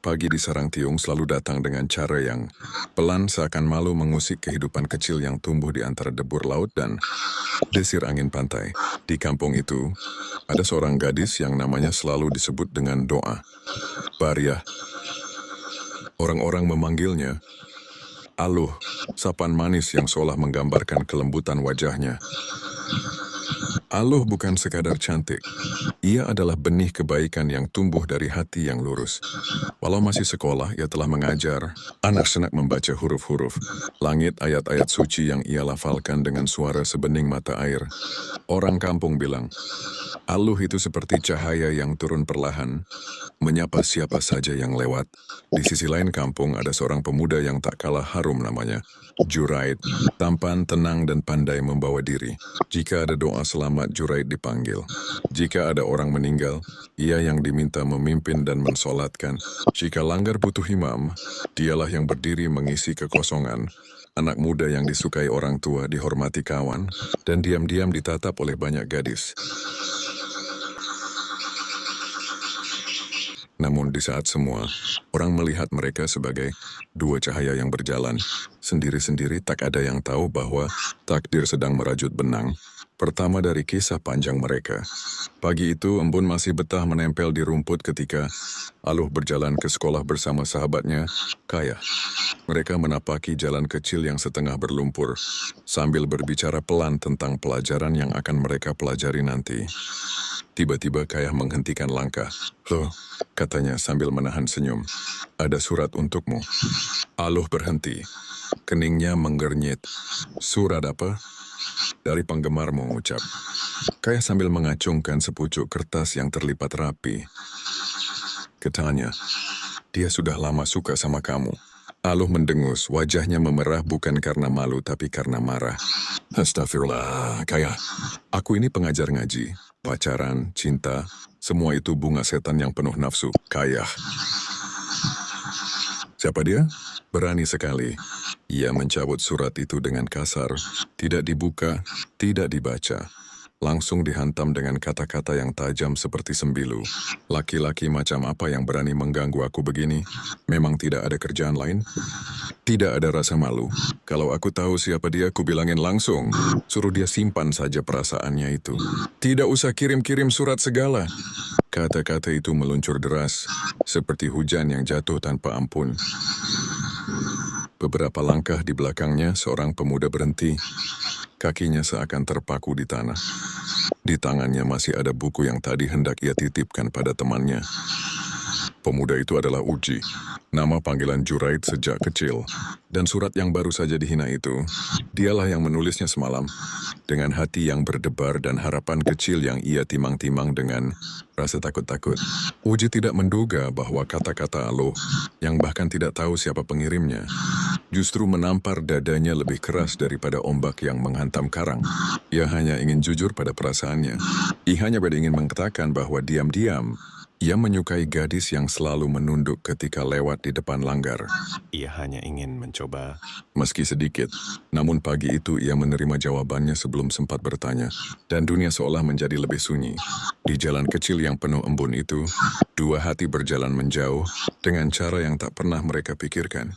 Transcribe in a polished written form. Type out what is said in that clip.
Pagi di sarang Tiung selalu datang dengan cara yang pelan seakan malu mengusik kehidupan kecil yang tumbuh di antara debur laut dan desir angin pantai. Di kampung itu, ada seorang gadis yang namanya selalu disebut dengan Doa. Bariah, orang-orang memanggilnya Aluh, sapaan manis yang seolah menggambarkan kelembutan wajahnya. Aluh bukan sekadar cantik. Ia adalah benih kebaikan yang tumbuh dari hati yang lurus. Walau masih sekolah, ia telah mengajar anak-anak membaca huruf-huruf, langit ayat-ayat suci yang ia lafalkan dengan suara sebening mata air. Orang kampung bilang, Aluh itu seperti cahaya yang turun perlahan, menyapa siapa saja yang lewat. Di sisi lain kampung ada seorang pemuda yang tak kalah harum namanya, Juraid, tampan, tenang, dan pandai membawa diri. Jika ada doa selamat, Juraid dipanggil. Jika ada orang meninggal, ia yang diminta memimpin dan mensolatkan. Jika langgar butuh imam, dialah yang berdiri mengisi kekosongan. Anak muda yang disukai orang tua, dihormati kawan, dan diam-diam ditatap oleh banyak gadis. Namun di saat semua, orang melihat mereka sebagai dua cahaya yang berjalan. Sendiri-sendiri tak ada yang tahu bahwa takdir sedang merajut benang. Pertama dari kisah panjang mereka. Pagi itu Embun masih betah menempel di rumput ketika Aluh berjalan ke sekolah bersama sahabatnya, Kaya. Mereka menapaki jalan kecil yang setengah berlumpur, sambil berbicara pelan tentang pelajaran yang akan mereka pelajari nanti. Tiba-tiba Kaya menghentikan langkah. Loh, katanya sambil menahan senyum. Ada surat untukmu. Aluh berhenti. Keningnya menggernyit. Surat apa? Dari penggemarmu, ucap. Kaya sambil mengacungkan sepucuk kertas yang terlipat rapi. Katanya, dia sudah lama suka sama kamu. Aluh mendengus, wajahnya memerah bukan karena malu tapi karena marah. Astagfirullah, Kaya. Aku ini pengajar ngaji. Pacaran, cinta, semua itu bunga setan yang penuh nafsu. Kaya. Siapa dia? Berani sekali. Ia mencabut surat itu dengan kasar. Tidak dibuka, tidak dibaca. Langsung dihantam dengan kata-kata yang tajam seperti sembilu. Laki-laki macam apa yang berani mengganggu aku begini? Memang tidak ada kerjaan lain? Tidak ada rasa malu. Kalau aku tahu siapa dia, aku bilangin langsung. Suruh dia simpan saja perasaannya itu. Tidak usah kirim-kirim surat segala. Kata-kata itu meluncur deras, seperti hujan yang jatuh tanpa ampun. Beberapa langkah di belakangnya, seorang pemuda berhenti. Kakinya seakan terpaku di tanah. Di tangannya masih ada buku yang tadi hendak ia titipkan pada temannya. Pemuda itu adalah Uji, nama panggilan Juraid sejak kecil. Dan surat yang baru saja dihina itu, dialah yang menulisnya semalam. Dengan hati yang berdebar dan harapan kecil yang ia timang-timang dengan rasa takut-takut. Uji tidak menduga bahwa kata-kata Aluh, yang bahkan tidak tahu siapa pengirimnya, justru menampar dadanya lebih keras daripada ombak yang menghantam karang. Ia hanya ingin jujur pada perasaannya. Ia hanya ingin mengatakan bahwa diam-diam, ia menyukai gadis yang selalu menunduk ketika lewat di depan langgar. Ia hanya ingin mencoba. Meski sedikit, namun pagi itu ia menerima jawabannya sebelum sempat bertanya. Dan dunia seolah menjadi lebih sunyi. Di jalan kecil yang penuh embun itu, dua hati berjalan menjauh dengan cara yang tak pernah mereka pikirkan.